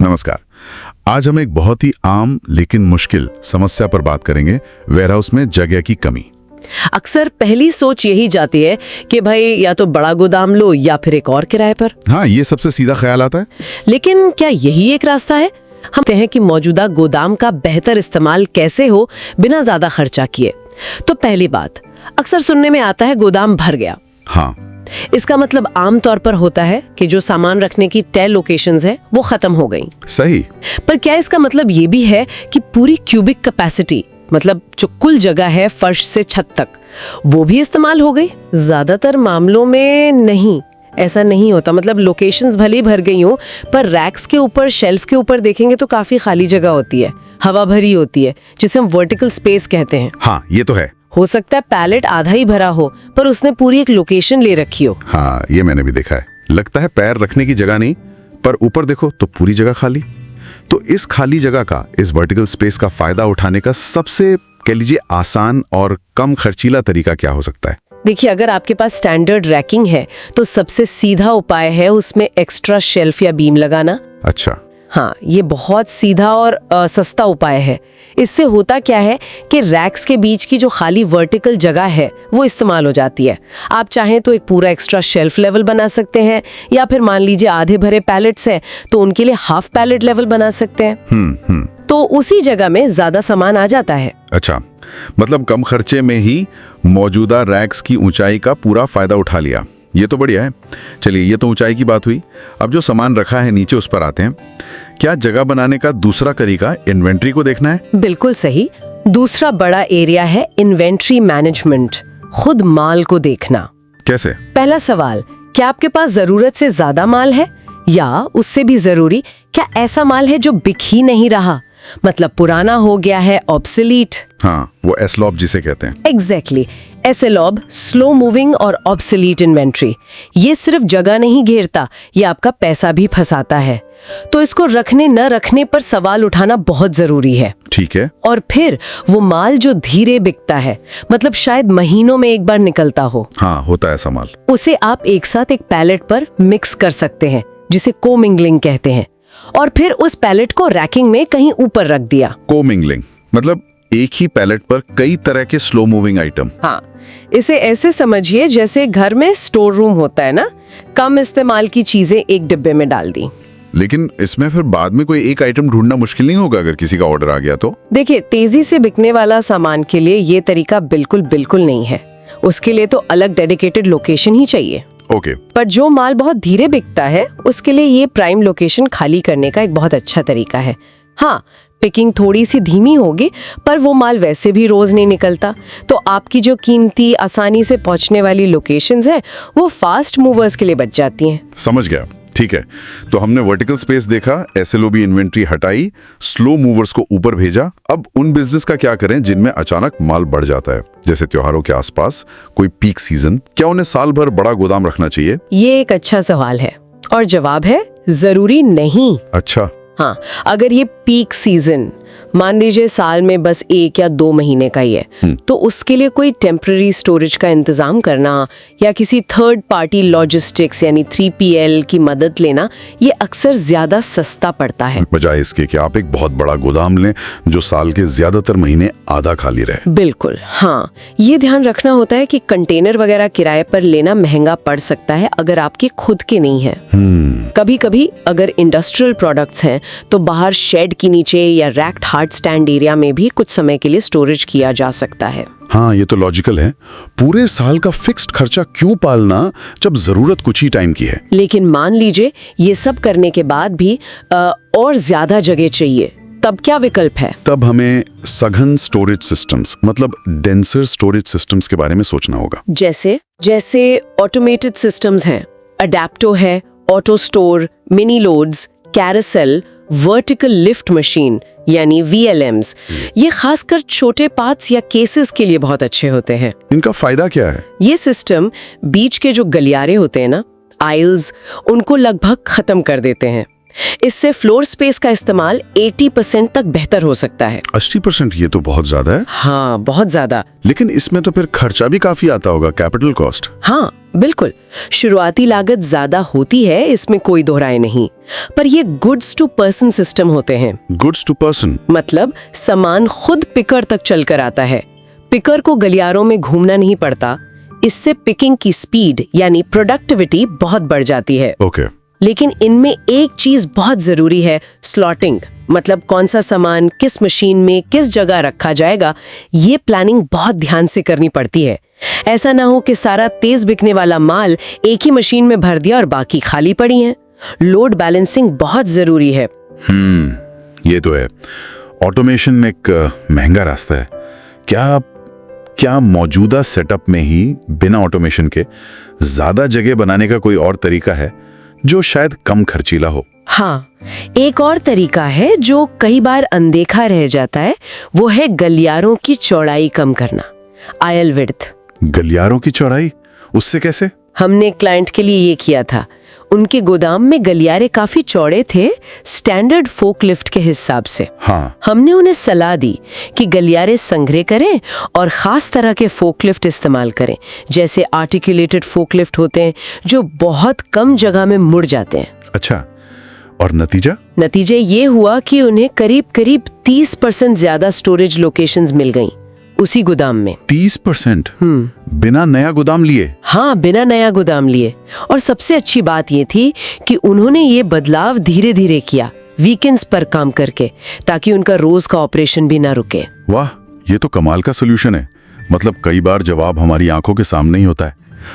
नमस्कार। आज हम एक बहुत ही आम लेकिन मुश्किल समस्या पर बात करेंगे, वेयरहाउस में जगह की कमी। अक्सर पहली सोच यही जाती है कि भाई या तो बड़ा गोदाम लो या फिर एक और किराए पर। हाँ, ये सबसे सीधा ख्याल आता है। लेकिन क्या यही एक रास्ता है? हम कहते हैं कि मौजूदा गोदाम का बेहतर इस्तेमाल कैसे हो बिना ज्यादा खर्चा किए। तो पहली बात, अक्सर सुनने में आता है गोदाम भर गया। हाँ, इसका मतलब आमतौर पर होता है कि जो सामान रखने की तय लोकेशंस है वो खत्म हो गई। सही। पर क्या इसका मतलब ये भी है कि पूरी क्यूबिक कैपेसिटी, मतलब जो कुल जगह है फर्श से छत तक, वो भी इस्तेमाल हो गई? ज्यादातर मामलों में नहीं, ऐसा नहीं होता। मतलब लोकेशंस भले ही भर गई हो, पर रैक्स के ऊपर, शेल्फ के ऊपर देखेंगे तो काफी खाली जगह होती है, हवा भरी होती है, जिसे हम वर्टिकल स्पेस कहते हैं। हाँ, ये तो है। हो सकता है पैलेट आधा ही भरा हो, पर उसने पूरी एक लोकेशन ले रखी हो। हाँ, ये मैंने भी देखा है। लगता है पैर रखने की जगह नहीं, पर ऊपर देखो तो पूरी जगह खाली। तो इस खाली जगह का, इस वर्टिकल स्पेस का फायदा उठाने का सबसे, कह लीजिए, आसान और कम खर्चीला तरीका क्या हो सकता है? देखिए, अगर आपके पास स्टैंडर्ड रैकिंग है तो सबसे सीधा उपाय है उसमें एक्स्ट्रा शेल्फ या बीम लगाना। अच्छा। हाँ, ये बहुत सीधा और सस्ता उपाय है। इससे होता क्या है कि रैक्स के बीच की जो खाली वर्टिकल जगह है वो इस्तेमाल हो जाती है। आप चाहें तो एक पूरा एक्स्ट्रा शेल्फ लेवल बना सकते हैं, या फिर मान लीजिए आधे भरे पैलेट्स हैं तो उनके लिए हाफ पैलेट लेवल बना सकते हैं। तो उसी जगह में ज्यादा सामान आ जाता है। अच्छा, मतलब कम खर्चे में ही मौजूदा रैक्स की ऊंचाई का पूरा फायदा उठा लिया। ये तो बढ़िया है। चलिए, ये तो ऊंचाई की बात हुई। अब जो सामान रखा है नीचे, उस पर आते हैं। क्या जगह बनाने का दूसरा तरीका इन्वेंट्री को देखना है? बिल्कुल सही। दूसरा बड़ा एरिया है इन्वेंट्री मैनेजमेंट, खुद माल को देखना। कैसे? पहला सवाल, क्या आपके पास जरूरत से ज्यादा माल है, या उससे भी जरूरी, क्या ऐसा माल है जो बिक ही नहीं रहा, मतलब पुराना हो गया है, ऑब्सोलीट? हाँ, वो एसलॉब जिसे कहते हैं। एग्जैक्टली, एसएलओब, स्लो मूविंग और ऑब्सोलीट इन्वेंट्री। ये सिर्फ जगह नहीं घेरता, ये आपका पैसा भी फंसाता है। तो इसको रखने न रखने पर सवाल उठाना बहुत जरूरी है। ठीक है। और फिर वो माल जो धीरे बिकता है, मतलब शायद महीनों में एक बार निकलता हो, हाँ, होता है ऐसा माल, उसे आप एक साथ एक पैलेट पर मिक्स कर सकते हैं, जिसे कोमिंगलिंग कहते हैं, और फिर उस पैलेट को रैकिंग में कहीं ऊपर रख दिया। कोमिंगलिंग मतलब एक ही पैलेट पर कई तरह के स्लो मूविंग आइटम। हाँ, इसे ऐसे समझिए जैसे घर में स्टोर रूम होता है ना, कम इस्तेमाल की चीजें एक डिब्बे में डाल दी। लेकिन इसमें फिर बाद में कोई एक आइटम ढूंढना मुश्किल नहीं होगा अगर किसी का ऑर्डर आ गया तो? देखिए, तेजी से बिकने वाला सामान के लिए ये तरीका बिल्कुल नहीं है। उसके लिए तो अलग डेडिकेटेड लोकेशन ही चाहिए। ओके। पर जो माल बहुत धीरे बिकता है, उसके लिए ये प्राइम लोकेशन खाली करने का एक बहुत अच्छा तरीका है। हाँ, पिकिंग थोड़ी सी धीमी होगी, पर वो माल वैसे भी रोज नहीं निकलता, तो आपकी जो कीमती, आसानी से पहुंचने वाली लोकेशंस हैं, वो फास्ट मूवर्स के लिए बच जाती हैं। समझ गया। ठीक है, तो हमने वर्टिकल स्पेस देखा, एसएलओबी इन्वेंट्री हटाई, स्लो मूवर्स को ऊपर भेजा। अब उन बिजनेस का क्या करें जिनमें अचानक माल बढ़ जाता है, जैसे त्योहारों के आसपास कोई पीक सीजन? क्या उन्हें साल भर बड़ा गोदाम रखना चाहिए? ये एक अच्छा सवाल है, और जवाब है जरूरी नहीं। अच्छा। हाँ, अगर ये पीक सीजन मान लीजिए साल में बस 1 या 2 महीने का ही है, तो उसके लिए कोई टेम्पररी स्टोरेज का इंतजाम करना या किसी थर्ड पार्टी लॉजिस्टिक्स यानी 3PL की मदद लेना, ये अक्सर ज्यादा सस्ता पड़ता है, बजाय इसके कि आप एक बहुत बड़ा गोदाम लें जो साल के ज्यादातर महीने आधा खाली रहे। बिल्कुल। हाँ, ये ध्यान रखना होता है कि कंटेनर वगैरह किराए पर लेना महंगा पड़ सकता है अगर आपके खुद के नहीं है। कभी कभी अगर इंडस्ट्रियल प्रोडक्ट्स हैं तो बाहर शेड के नीचे या रैक्ड हार्ड स्टैंड एरिया में भी कुछ समय के लिए स्टोरेज किया जा सकता है। हाँ, ये तो लॉजिकल है। पूरे साल का फिक्स्ड खर्चा क्यों पालना जब जरूरत कुछ ही टाइम की है? लेकिन मान लीजिए ये सब करने के बाद भी और ज्यादा जगह चाहिए, तब क्या विकल्प है? तब हमें सघन स्टोरेज सिस्टम्स, मतलब डेंसर स्टोरेज सिस्टम्स के बारे में सोचना होगा। जैसे ऑटोमेटेड सिस्टम्स हैं, अडेप्टो है, auto store, mini loads, carousel, vertical lift machine यानी VLMs। ये खासकर छोटे पार्ट्स या केसेस के लिए बहुत अच्छे होते हैं। इनका फायदा क्या है? ये सिस्टम बीच के जो गलियारे होते हैं ना, आइल्स, उनको लगभग खत्म कर देते हैं। इससे फ्लोर स्पेस का इस्तेमाल 80% तक बेहतर हो सकता है। 80%? ये तो बहुत ज्यादा है। हाँ, बहुत ज्यादा। लेकिन इसमें तो फिर खर्चा भी काफी आता होगा, कैपिटल कॉस्ट। हाँ बिल्कुल, शुरुआती लागत ज्यादा होती है, इसमें कोई दोहराए नहीं। पर ये गुड्स टू पर्सन सिस्टम होते हैं। गुड्स टू पर्सन मतलब सामान खुद पिकर तक चलकर आता है, पिकर को गलियारों में घूमना नहीं पड़ता। इससे पिकिंग की स्पीड यानी प्रोडक्टिविटी बहुत बढ़ जाती है। ओके। लेकिन इनमें एक चीज बहुत जरूरी है, स्लॉटिंग। मतलब कौन सा सामान किस मशीन में किस जगह रखा जाएगा, ये प्लानिंग बहुत ध्यान से करनी पड़ती है। ऐसा ना हो कि सारा तेज बिकने वाला माल एक ही मशीन में भर दिया और बाकी खाली पड़ी हैं। लोड बैलेंसिंग बहुत जरूरी है। ये तो है। ऑटोमेशन एक महंगा रास्ता है। क्या मौजूदा सेटअप में ही बिना ऑटोमेशन के ज्यादा जगह बनाने का कोई और तरीका है जो शायद कम खर्चीला हो? हाँ, एक और तरीका है जो कई बार अनदेखा रह जाता है, वो है गलियारों की चौड़ाई कम करना, आयल विड्थ। गलियारों की चौड़ाई? उससे कैसे? हमने क्लाइंट के लिए ये किया था। उनके गोदाम में गलियारे काफी चौड़े थे, स्टैंडर्ड फोकलिफ्ट के हिसाब से। हाँ। हमने उन्हें सलाह दी कि गलियारे संग्रह करें और खास तरह के फोकलिफ्ट इस्तेमाल करें, जैसे आर्टिकुलेटेड फोकलिफ्ट होते हैं जो बहुत कम जगह में मुड़ जाते हैं। अच्छा, और नतीजा ये हुआ कि उन्हें करीब 30% ज्यादा स्टोरेज लोकेशंस मिल गईं उसी गोदाम में। 30%? बिना नया गोदाम लिए? हाँ, बिना नया गोदाम लिए। और सबसे अच्छी बात ये थी कि उन्होंने ये बदलाव धीरे धीरे किया, वीकेंड्स पर काम करके, ताकि उनका रोज का ऑपरेशन भी ना रुके। वाह, ये तो कमाल का सोल्यूशन है। मतलब कई बार जवाब हमारी आंखों के सामने ही होता है।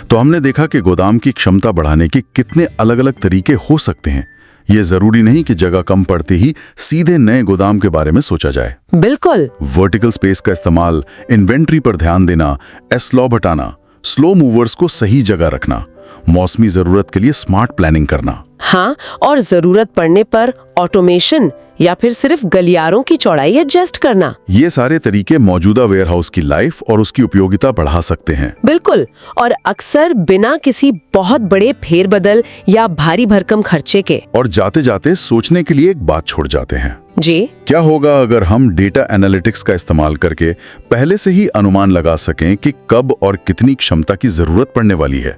तो हमने देखा कि गोदाम की क्षमता बढ़ाने के कितने अलग अलग तरीके हो सकते हैं। ये जरूरी नहीं कि जगह कम पड़ते ही सीधे नए गोदाम के बारे में सोचा जाए। बिल्कुल। वर्टिकल स्पेस का इस्तेमाल, इन्वेंट्री पर ध्यान देना, एस्लॉब हटाना, स्लो मूवर्स को सही जगह रखना, मौसमी जरूरत के लिए स्मार्ट प्लानिंग करना। हाँ, और जरूरत पड़ने पर ऑटोमेशन या फिर सिर्फ गलियारों की चौड़ाई एडजस्ट करना। ये सारे तरीके मौजूदा वेयरहाउस की लाइफ और उसकी उपयोगिता बढ़ा सकते हैं। बिल्कुल, और अक्सर बिना किसी बहुत बड़े फेरबदल या भारी भरकम खर्चे के। और जाते जाते सोचने के लिए एक बात छोड़ जाते हैं। जी, क्या होगा अगर हम डेटा एनालिटिक्स का इस्तेमाल करके पहले से ही अनुमान लगा सकें कि कब और कितनी क्षमता की जरूरत पड़ने वाली है?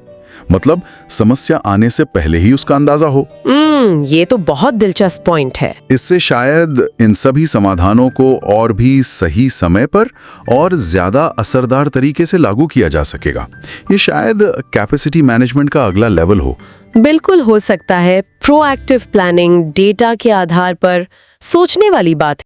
मतलब समस्या आने से पहले ही उसका अंदाजा हो। ये तो बहुत दिलचस्प पॉइंट है। इससे शायद इन सभी समाधानों को और भी सही समय पर और ज्यादा असरदार तरीके से लागू किया जा सकेगा। ये शायद कैपेसिटी मैनेजमेंट का अगला लेवल हो। बिल्कुल हो सकता है। प्रोएक्टिव प्लानिंग, डेटा के आधार पर सोचने वाली बात है।